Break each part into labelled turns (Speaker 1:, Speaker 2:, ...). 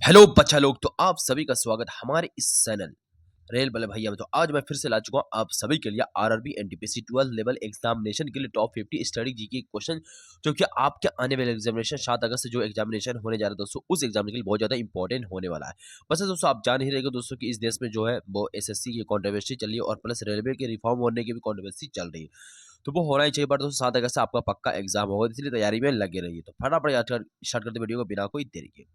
Speaker 1: Hello बच्चा लोग, तो आप सभी का स्वागत हमारे इस चैनल रेल बल्ले भैया में। तो आज मैं फिर से ला चुका हूँ आप सभी के लिए आरआरबी एनटीपीसी 12 लेवल एग्जामिनेशन के लिए टॉप 50 स्टडी जीके क्वेश्चन, जो कि आपके आने वाले एग्जामिनेशन 7 अगस्त से जो एग्जामिनेशन होने जा रहा है दोस्तों, उस एग्जाम के लिए बहुत ज्यादा इंपॉर्टेंट होने वाला है। बस दोस्तों आप जान ही रहेंगे दोस्तों कि इस देश में जो है वो एसएससी की कंट्रोवर्सी चल रही है और प्लस रेलवे के रिफॉर्म होने की भी कंट्रोवर्सी चल रही है। तो वो होना ही चाहिए, बट दोस्तों 7 अगस्त से आपका पक्का एग्जाम होगा, इसलिए तैयारी में लगे रहिए। तो फटाफट स्टार्ट करते वीडियो को बिना कोई देरी के।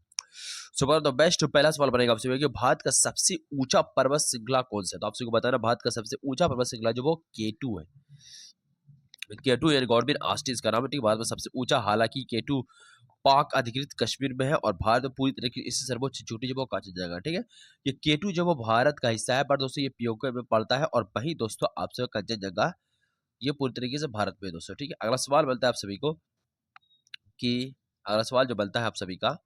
Speaker 1: सुपर द बेस्ट पहला सवाल बनेगा आपसे कि भारत का सबसे ऊंचा पर्वत श्रृंखला कौन सा है। तो आपसे को बताना भारत का सबसे ऊंचा पर्वत श्रृंखला जो वो केटू है। केटू यानी गॉडविन आस्टिस का नाम है, ठीक है। भारत में सबसे ऊंचा, हालांकि केटू पाक अधिकृत कश्मीर में है और भारत में पूरी तरीके से इससे सर्वोच्च चोटी जो वो कांचनजंगा, ठीक है। ये केटू जो वो भारत का हिस्सा है, पर दोस्तों ये पीओके में पड़ता है। और वही दोस्तों आपसे कंचनजंगा ये पूरी तरीके से भारत में है दोस्तों, ठीक है। अगला सवाल बनता है आप सभी को कि अगला सवाल जो बनता है आप सभी का,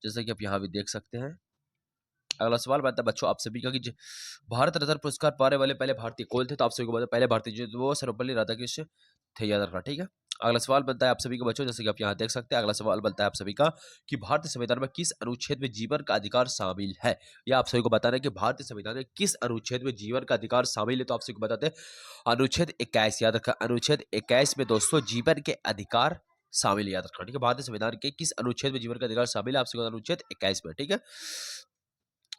Speaker 1: जैसे कि आप यहाँ भी देख सकते हैं। अगला सवाल बनता है बच्चों आप सभी का कि भारत रत्न पुरस्कार पाने वाले पहले भारतीय कौन थे। तो आप सभी को बता पहले भारतीय जो वो सर्वपल्ली राधाकृष्ण थे, याद रखना, ठीक है। अगला सवाल बनता है आप सभी को बच्चों, जैसे कि आप यहाँ देख सकते हैं। अगला सवाल बनता है आप सभी का कि भारतीय संविधान में किस अनुच्छेद में जीवन का अधिकार शामिल है। या आप सभी को बताना है कि भारतीय संविधान में किस अनुच्छेद में जीवन का अधिकार शामिल है। तो आप सभी को बताते हैं अनुच्छेद 21, याद रखा, अनुच्छेद 21 में दोस्तों जीवन के अधिकार शामिल, याद रखना, ठीक है। भारतीय संविधान के किस अनुच्छेद में जीवन का अधिकार शामिल है, आप सभी को अनुच्छेद 21 में, ठीक है।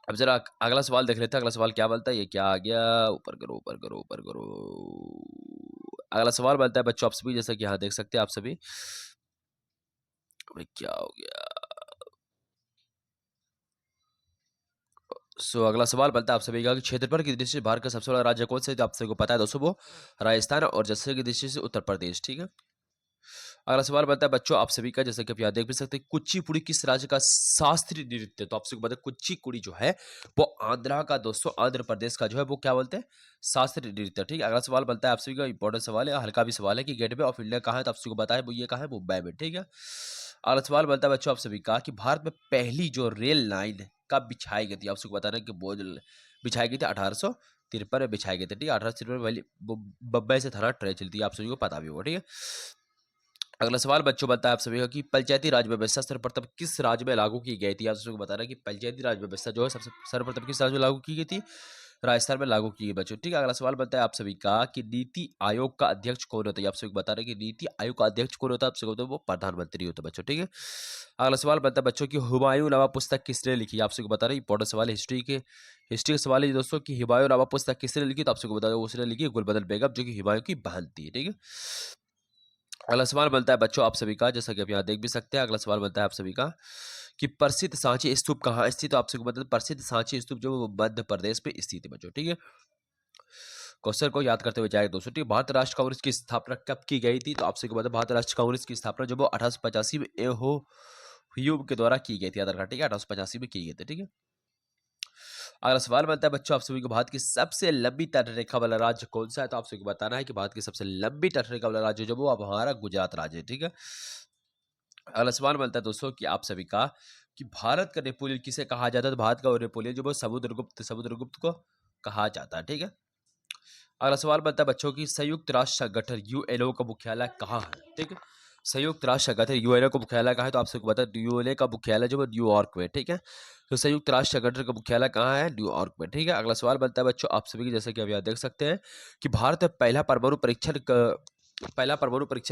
Speaker 1: अब जरा अगला सवाल देख लेते हैं। अगला सवाल क्या बोलता है, ये क्या आ गया, ऊपर करो ऊपर करो ऊपर करो। अगला सवाल बनता है बच्चों आप सभी, जैसा कि यहाँ देख सकते हैं आप सभी। अबे क्या हो गया। अगला सवाल बनता है आप सभी का कि क्षेत्रफल की दृष्टि से भारत का सबसे बड़ा राज्य कौन सा है। तो आप सभी को पता है दोस्तों वो राजस्थान, और जैसे की दृष्टि से उत्तर प्रदेश, ठीक है। अगला सवाल बनता है बच्चों आप सभी का, जैसे कि आप यहाँ देख भी सकते हैं, कुचिपुड़ी किस राज्य का शास्त्रीय नृत्य है। तो आप सभी को पता है कुचिपुड़ी जो है वो आंध्रा का दोस्तों, आंध्र प्रदेश का जो है वो क्या बोलते हैं, शास्त्रीय नृत्य, ठीक है। अगला सवाल बनता है आप सभी का, इंपॉर्टेंट सवाल है, हल्का भी सवाल है कि गेटवे ऑफ इंडिया कहाँ है। तो आप सभी को पता है वो ये कहाँ है, मुंबई में, ठीक है। अगला सवाल बनता है बच्चों आप सभी का कि भारत में पहली जो रेल लाइन कब बिछाई गई थी। आप सबको बताना है कि वो बिछाई गई थी 1853 में बिछाई गई थी, ठीक है। 1853 में पहली बम्बई से थाना ट्रेन चलती है, आप सभी को पता भी होगा, ठीक है। अगला सवाल बच्चों बनता है आप सभी का कि पंचायती राज व्यवस्था सर्वप्रथम किस राज्य में लागू की गई थी। आप सभी को बताना है कि पंचायती राज व्यवस्था जो है सबसे सर्वप्रथम किस राज्य में लागू की गई थी, राजस्थान में लागू की गई बच्चों, ठीक है। अगला सवाल बनता है आप सभी का कि नीति आयोग का अध्यक्ष कौन होता है। आप सभी को बता रहे कि नीति आयोग का अध्यक्ष कौन होता है, आप सभी को वो प्रधानमंत्री होता है बच्चों, ठीक है। अगला सवाल बनता है बच्चों की हुमायूं नामा पुस्तक किसने लिखी। आप सभी को बता रहे इंपॉर्टेंट सवाल है, हिस्ट्री का सवाल है दोस्तों कि हुमायूं नामा पुस्तक किसने लिखी। तो आप सभी को बता दें उसने लिखी गुलबदन बेगम, जो कि हुमायूं की बहन थी, ठीक है। अगला सवाल बनता है बच्चों आप सभी का, जैसा कि आप यहाँ देख भी सकते हैं। अगला सवाल बनता है आप सभी का कि प्रसिद्ध सांची स्तूप कहाँ स्थित। तो आप सभी को बता दें प्रसिद्ध सांची स्तूप जो वो मध्य प्रदेश में स्थित है बच्चों, ठीक है। क्वेश्चन को याद करते हुए जाएगा दोस्तों, ठीक है। भारत राष्ट्र कांग्रेस की स्थापना कब की गई थी। तो आप सभी को बता दें भारत राष्ट्र कांग्रेस की स्थापना जो वो 1885 में एहो ह्यूम के द्वारा की गई थी, याद रखना, ठीक है। 1885 में की गई थी, ठीक है। अगला सवाल बनता है बच्चों आप सभी को भारत की सबसे लंबी तटरेखा वाला राज्य कौन सा है। तो आप सभी को बताना है कि भारत की सबसे लंबी तटरेखा वाला राज्य जो वो अब हमारा गुजरात राज्य है, ठीक है। अगला सवाल बनता है दोस्तों कि आप सभी का कि भारत का नेपोलियन किसे कहा जाता है। तो भारत का नेपोलियन जो वो समुद्रगुप्त को कहा जाता है, ठीक है। अगला सवाल बनता है बच्चों की संयुक्त राष्ट्र संगठन यूएनओ का मुख्यालय कहाँ है, ठीक है। संयुक्त राष्ट्र संगठन यूएनओ का मुख्यालय कहाँ है। तो आप सबको बता यूएनओ का मुख्यालय जो है न्यूयॉर्क में, ठीक है। तो संयुक्त राष्ट्र संगठन का मुख्यालय कहाँ है, न्यूयॉर्क में, ठीक है। अगला सवाल बनता है बच्चों आप सभी की, जैसे कि आप यहाँ देख सकते हैं कि भारत में पहला परमाणु परीक्षण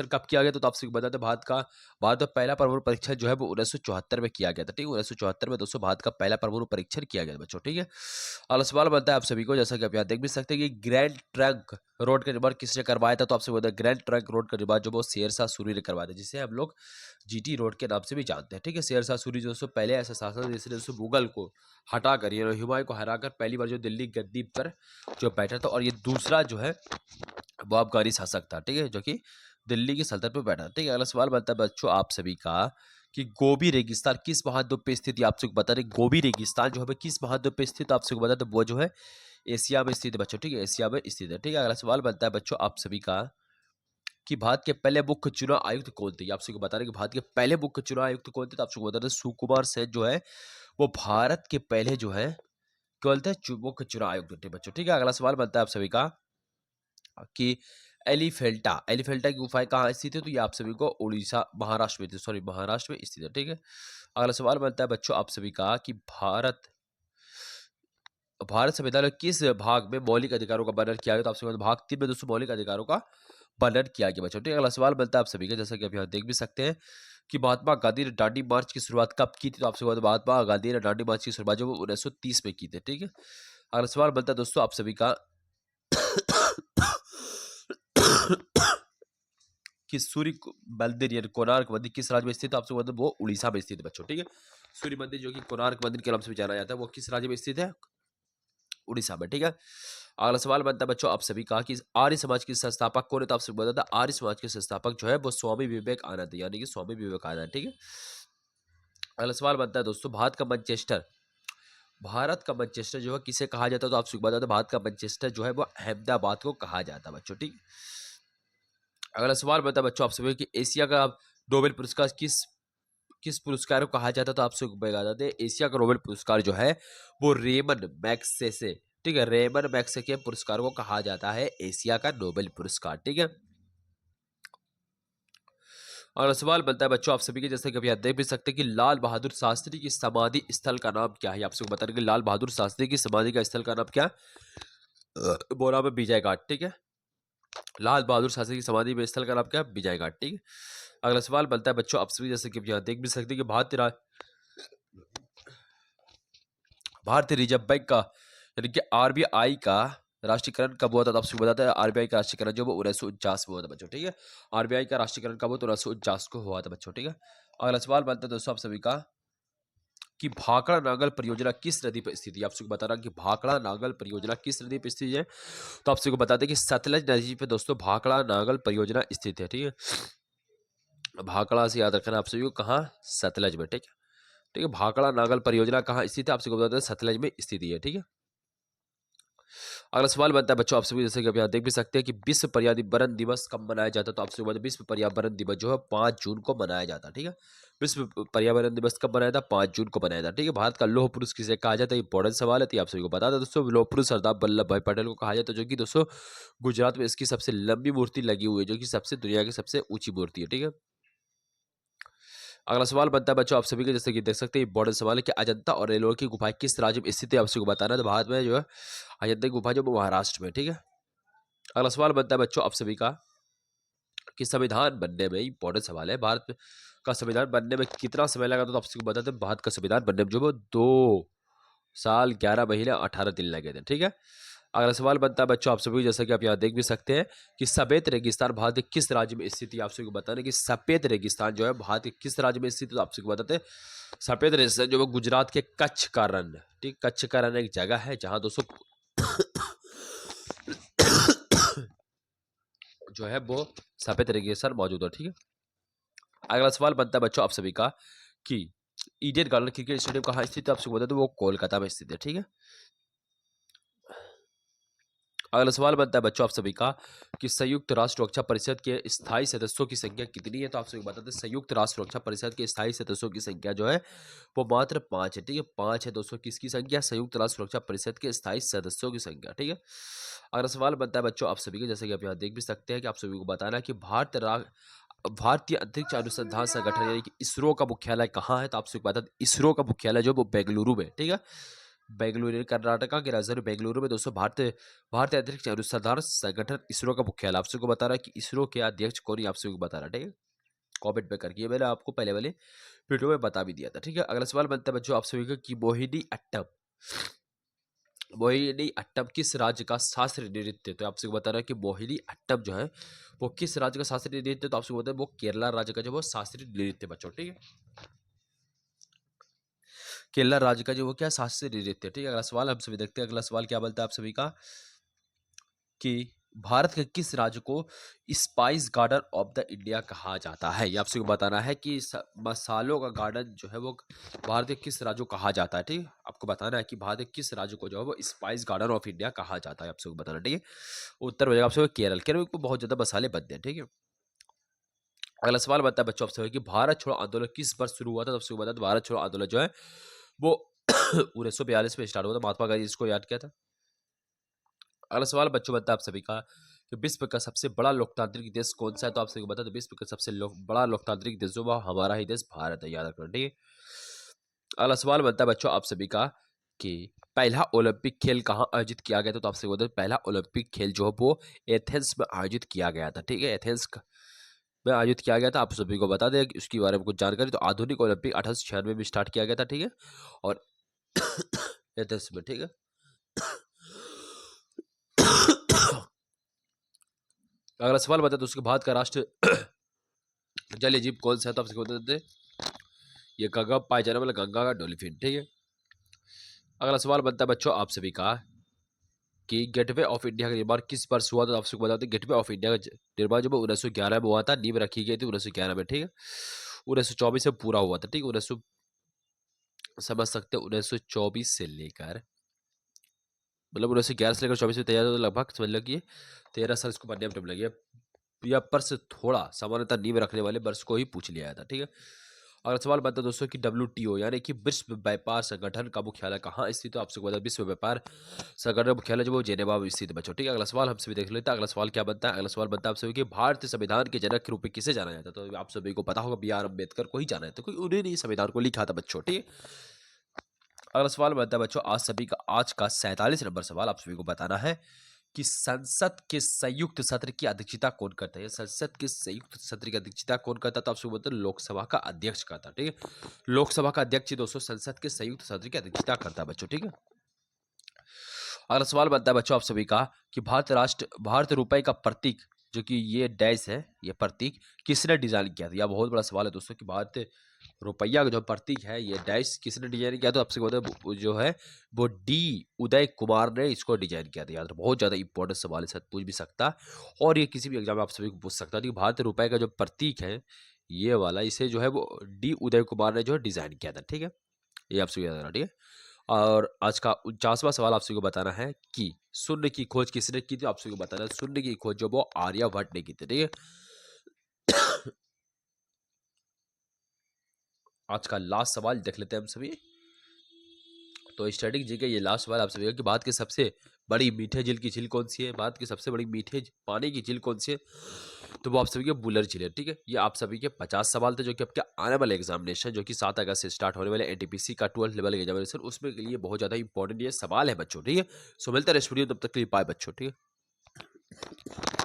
Speaker 1: कब किया गया। तो आप सभी को बताते हैं भारत में पहला परमाणु परीक्षण जो है वो 1974 में किया गया था, ठीक है। 1974 में दोस्तों भारत का पहला परमाणु परीक्षण किया गया था बच्चों, ठीक है। अगला सवाल बनता है आप सभी को, जैसा कि आप यहाँ देख भी सकते हैं कि ग्रैंड ट्रंक रोड का निर्माण किसने करवाया था। तो आपसे बोलते हैं ग्रैंड ट्रंक रोड का निर्माण जो वो शेरशाह सूरी ने करवाया था, जिसे हम लोग जीटी रोड के नाम से भी जानते हैं, ठीक है। शेरशाह सूरी जो दोस्तों पहले ऐसा शासक जिसने दोस्तों मुगल को हटाकर हुमायूं को हराकर पहली बार जो दिल्ली गद्दी पर जो बैठा था। और ये दूसरा जो है वो अफगानी शासक था, ठीक है, जो कि दिल्ली की सल्तनत पर बैठा, ठीक है। अगला सवाल बनता है बच्चों आप सभी का कि गोबी रेगिस्तान किस महाद्वीप पे स्थित है। आप सबको बता दें गोबी रेगिस्तान जो है किस महाद्वीप पे स्थित, आप सबको बता दें वो जो है एशिया में स्थित है बच्चों, ठीक है, एशिया में स्थित है, ठीक है। अगला सवाल बनता है बच्चों आप सभी का कि भारत के पहले मुख्य चुनाव आयुक्त कौन थे। आप सबको बता रहे कि भारत के पहले मुख्य चुनाव आयुक्त कौन थे। तो आप सबको बता दें सुकुमार सेन जो है वो भारत के पहले जो है कौन थे, मुख्य चुनाव आयुक्त थे बच्चों, ठीक है। अगला सवाल बनता है आप सभी का कि एलिफेंटा की गुफाएं कहाँ स्थित है। तो ये आप सभी को उड़ीसा महाराष्ट्र में, सॉरी महाराष्ट्र में स्थित है, ठीक है। अगला सवाल बनता है बच्चों आप सभी का कि भारत संविधान में किस भाग में मौलिक अधिकारों का वर्णन किया गया? तो आपसे भाग 3 में दोस्तों मौलिक अधिकारों का वर्णन किया गया बच्चों। ठीक है, अगला सवाल बनता है आप सभी का, जैसा कि अभी आप देख भी सकते हैं कि महात्मा गांधी ने दांडी मार्च की शुरुआत कब की थी? तो आपसे महात्मा गांधी ने दांडी मार्च की शुरुआत जो 1930 में की थी। ठीक है, अगला सवाल बनता है दोस्तों आप सभी का कि सूर्य मंदिर यानी कोणार्क मंदिर किस राज्य में स्थित है? आपसे वो उड़ीसा में स्थित है बच्चों। ठीक है, सूर्य मंदिर जो कि कोणार्क मंदिर के नाम से भी जाना जाता है वो किस राज्य में स्थित है? उड़ीसा में। ठीक है, अगला सवाल बनता है बच्चों आप सभी का कि आर्य समाज के संस्थापक कौन है? तो आपसे बता था आर्य समाज के संस्थापक जो है वो स्वामी विवेकानंद यानी कि स्वामी विवेकानंद। ठीक है, अगला सवाल बनता है दोस्तों भारत का मैनचेस्टर जो है किसे कहा जाता है? तो आपसे बता था भारत का मैनचेस्टर जो है वो अहमदाबाद को कहा जाता है बच्चों। ठीक, अगला सवाल बनता है बच्चों आपसे कि एशिया का नोबेल पुरस्कार किस किस पुरस्कार को कहा जाता है? तो आपसे बता दें एशिया का नोबेल पुरस्कार जो है वो रेमन मैग्सेसे, ठीक है, रेमन मैग्सेसे के पुरस्कार को कहा जाता है एशिया का नोबेल पुरस्कार। ठीक है, और सवाल बनता है बच्चों आप सभी के, जैसे कि अभी आप देख भी सकते हैं कि लाल बहादुर शास्त्री की समाधि स्थल का नाम क्या है? आपसे बता रहे कि लाल बहादुर शास्त्री की समाधि का स्थल का नाम क्या? बोरा में विजय घाट। ठीक है, लाल बहादुर शास्त्री की समाधि में स्थल का नाम क्या? विजय घाट। ठीक है, अगला सवाल बनता है बच्चों आप सभी, जैसे कि यहाँ देख भी सकते हैं कि भारतीय रिजर्व बैंक का यानी कि आरबीआई का राष्ट्रीयकरण कब हुआ था? तो आपसे बताता है आरबीआई का राष्ट्रीयकरण जो वो 1949 में हुआ था बच्चों। ठीक है, आरबीआई का राष्ट्रीयकरण कब हुआ? तो 1949 को हुआ था बच्चों। ठीक है, अगला सवाल बनता है दोस्तों आप सभी का कि भाखड़ा नागल परियोजना किस नदी पर स्थित है? आपसे बता रहा कि भाखड़ा नागल परियोजना किस नदी पर स्थित है? तो आपसे को बताते हैं कि सतलज नदी पे दोस्तों भाखड़ा नागल परियोजना स्थित है। ठीक है, भाखड़ा से याद रखना आप सभी को, कहाँ? सतलज में। ठीक है, ठीक है, भाखड़ा नागल परियोजना कहाँ स्थित है? आपसे को बताते हैं सतलज में स्थिति है। ठीक है, अगला सवाल बनता है बच्चों आप सभी, जैसे कि आप यहाँ देख भी सकते हैं कि विश्व पर्यावरण दिवस कब मनाया जाता है? तो आपसे विश्व पर्यावरण दिवस जो है 5 जून को मनाया जाता है। ठीक है, विश्व पर्यावरण दिवस कब मनाया था? 5 जून को मनाया था। ठीक है, भारत का लौह पुरुष किसे कहा जाता है? इंपॉर्टेंट सवाल है, तो आप सभी को बता दें दोस्तों लौह पुरुष सरदार वल्लभ भाई पटेल को कहा जाता है, जो कि दोस्तों गुजरात में इसकी सबसे लंबी मूर्ति लगी हुई है, जो कि सबसे दुनिया की सबसे ऊंची मूर्ति है। ठीक है, अगला सवाल बनता है बच्चों आप सभी के, जैसे कि देख सकते हैं इंपॉर्टेंट सवाल है कि अजंता और एलोरा की गुफाएं किस राज्य में स्थित है? आप सभी को बताना है, तो भारत में जो है अजंता की गुफा जो महाराष्ट्र में। ठीक है, अगला सवाल बनता है बच्चों आप सभी का कि संविधान बनने में, इंपॉर्टेंट सवाल है, भारत का संविधान बनने में कितना समय लगा? तो आप सभी को बताते हैं भारत का संविधान बनने में जो वो 2 साल 11 महीने 18 दिन लगे थे। ठीक है, अगला सवाल बनता है बच्चों आप सभी, जैसा कि आप यहाँ देख भी सकते हैं कि सफेद रेगिस्तान भारत के किस राज्य में स्थित है? आप सभी को बताना है कि सफेद रेगिस्तान जो है भारत के किस राज्य में स्थित है? तो आप सभी को बताते हैं सफेद रेगिस्तान जो वो गुजरात के कच्छ का रण, ठीक, कच्छ का रण एक जगह है जहाँ दोस्तों जो है वो सफेद रेगिस्तान मौजूद है। ठीक है, अगला सवाल बनता है बच्चों आप सभी का कि ईडन गार्डन क्रिकेट स्टेडियम कहाँ स्थित है? आप सबको बता दो वो कोलकाता में स्थित है। ठीक है, अगला सवाल बनता है बच्चों आप सभी का कि संयुक्त राष्ट्र सुरक्षा परिषद के स्थायी सदस्यों की संख्या कितनी है? तो आप सभी बताते हैं संयुक्त राष्ट्र सुरक्षा परिषद के स्थायी सदस्यों की संख्या जो है वो मात्र 5 है। ठीक है, 5 है दोस्तों, किसकी संख्या? संयुक्त राष्ट्र सुरक्षा परिषद के स्थायी सदस्यों की संख्या। ठीक है, अगला सवाल बनता है बच्चों आप सभी के, जैसे कि आप यहाँ देख भी सकते हैं कि आप सभी को बताना है कि भारतीय अंतरिक्ष अनुसंधान संगठन यानी कि इसरो का मुख्यालय कहाँ है? तो आपसे बता दें इसरो का मुख्यालय जो वो बेंगलुरु में। ठीक है, बेंगलुरु कर्नाटका की राजधानी बेंगलुरु में दोस्तों भारतीय भारतीय अंतरिक्ष अनुसंधान संगठन इसरो का मुख्यालय। आपसे को बता रहा है कि इसरो के अध्यक्ष कौन है? आपसे को बता रहा है। ठीक है, कॉमेंट में करके मैंने आपको पहले वाले वीडियो में बता भी दिया था। ठीक है, अगला सवाल बनता है बच्चों आप सभी का कि मोहिनी अट्टम किस राज्य का शास्त्रीय नृत्य है? तो आपसे बता रहा है कि मोहिनी अट्टम जो है वो किस राज्य का शास्त्रीय नृत्य है? तो आपसे बता है वो केरला राज्य का जो वो शास्त्रीय नृत्य बच्चों। ठीक है, केरला राज्य का जो वो क्या शास्त्रीय नृत्य। ठीक है, अगला सवाल हम सभी देखते हैं, अगला सवाल क्या बोलता है आप सभी का कि भारत के किस राज्य को spice garden of the India कहा जाता है? ये आपसे बताना है कि मसालों का गार्डन जो है वो भारत के किस राज्य को कहा जाता है। ठीक है, आपको बताना है कि भारत के किस राज्य को जो है वो स्पाइस गार्डन ऑफ इंडिया कहा जाता है, आपसे बताना। ठीक है, उत्तर हो जाएगा आपसे केरल। केरल में बहुत ज्यादा मसाले बनते हैं। ठीक है, अगला सवाल बनता है बच्चों आपसे कि भारत छोड़ो आंदोलन किस वर्ष शुरू हुआ था? सबसे बता भारत छोड़ो आंदोलन जो है वो 1942 में स्टार्ट हुआ था, महात्मा गांधी इसको याद किया था। अगला सवाल बच्चों बनता है आप सभी का कि विश्व का सबसे बड़ा लोकतांत्रिक देश कौन सा है, तो आप सभी को बता दो विश्व का सबसे बड़ा लोकतांत्रिक देश जो वह हमारा ही देश भारत है, याद रखना, ठीक है। अगला सवाल बनता है बच्चों आप सभी का कि पहला ओलंपिक खेल कहाँ आयोजित किया गया था, तो आप सभी को बता दो पहला ओलंपिक खेल जो है वो एथेंस में आयोजित किया गया था, ठीक है। एथेंस में आयोजित किया गया था, आप सभी को बता दें उसके बारे में कुछ जानकारी। तो आधुनिक ओलंपिक 1896 में स्टार्ट किया गया था, ठीक है, और एथेंस में, ठीक है। अगला सवाल बता दो उसके भारत का राष्ट्र जलीय जीव कौन सा है, तो आप सभी को बता देते ये गंगा पाए जाने वाला गंगा का डॉल्फिन, ठीक है। अगला सवाल बनता है बच्चों आप सभी का कि गेटवे ऑफ इंडिया का निर्माण किस वर्ष हुआ, तो आप सबको बताते हैं गेटवे ऑफ इंडिया का निर्माण जो 1911 में हुआ था, नींव रखी गई थी 1911 में, ठीक है। 1924 में पूरा हुआ था, ठीक है। 1900 समझ सकते हैं 1924 से लेकर मतलब 1911 से लेकर 24 में तैयार, तो लगभग समझ लो कि 13 साल इसको बनने में टाइम लगे। या पर से थोड़ा सामान्यतः नींव रखने वाले वर्ष को ही पूछ लिया था, ठीक है। अगला सवाल बनता है दोस्तों कि WTO यानी कि विश्व व्यापार संगठन का मुख्यालय कहाँ स्थित है, आपसे बता विश्व व्यापार संगठन मुख्यालय जो वो जेनेवा में स्थित है बच्चों, ठीक है। अगला सवाल हम सभी देख लेते हैं। अगला सवाल क्या बनता है, अगला सवाल बनता है आप सभी कि भारतीय संविधान के जनक के रूप में किसे जाना जाता है, तो आप सभी को पता होगा BR अम्बेडकर को ही जाना जाता है, कोई उन्हें नहीं संविधान को लिखा था बच्चों, ठीक है। अगला सवाल बनता है बच्चों आज का 47 नंबर सवाल आप सभी को बताना है कि संसद के संयुक्त सत्र की अध्यक्षता कौन करता है। संसद के संयुक्त सत्र की अध्यक्षता कौन करता है, तो आप सभी बताते लोकसभा का अध्यक्ष करता है, ठीक है। लोकसभा का अध्यक्ष दोस्तों संसद के संयुक्त सत्र की अध्यक्षता करता है बच्चों, ठीक है। अगला सवाल बनता है बच्चों आप सभी का कि भारत रुपए का प्रतीक जो कि ये डैश है, ये प्रतीक किसने डिजाइन किया था। यह बहुत बड़ा सवाल है दोस्तों कि भारत रुपया का जो प्रतीक है ये डैश किसने डिजाइन किया, तो आपसे जो है वो उदय कुमार ने इसको डिजाइन किया था, याद रखो बहुत ज्यादा इंपॉर्टेंट सवाल है, शायद पूछ भी सकता और ये किसी भी एग्जाम में आप सभी को पूछ सकता है कि भारत रुपए का जो प्रतीक है ये वाला इसे जो है वो उदय कुमार ने जो है डिजाइन किया था, ठीक है। ये आप सभी याद रखना, ठीक है। और आज का 49वां सवाल आप सभी को बताना है कि शून्य की खोज किसने की थी, आप सभी को बताना है शून्य की खोज जो वो आर्यभट्ट ने की थी, ठीक है। आज का लास्ट सवाल देख लेते हैं हम सभी। तो स्टैटिक जी के ये लास्ट सवाल आप सभी का कि भारत की सबसे बड़ी मीठे झील की झील कौन सी है, भारत की सबसे बड़ी मीठे पानी की झील कौन सी है, तो वो आप सभी के बुलर झील है, ठीक है। ये आप सभी के 50 सवाल थे जो कि आपके आने वाले एग्जामिनेशन जो कि 7 अगस्त से स्टार्ट होने वाले NTPC का 12th लेवल एग्जामिनेशन उसमें के लिए बहुत ज्यादा इंपॉर्टेंट ये सवाल है बच्चों, ठीक है। सो मिलता है नेक्स्ट वीडियो, तब तक के लिए बाय बच्चों, ठीक है।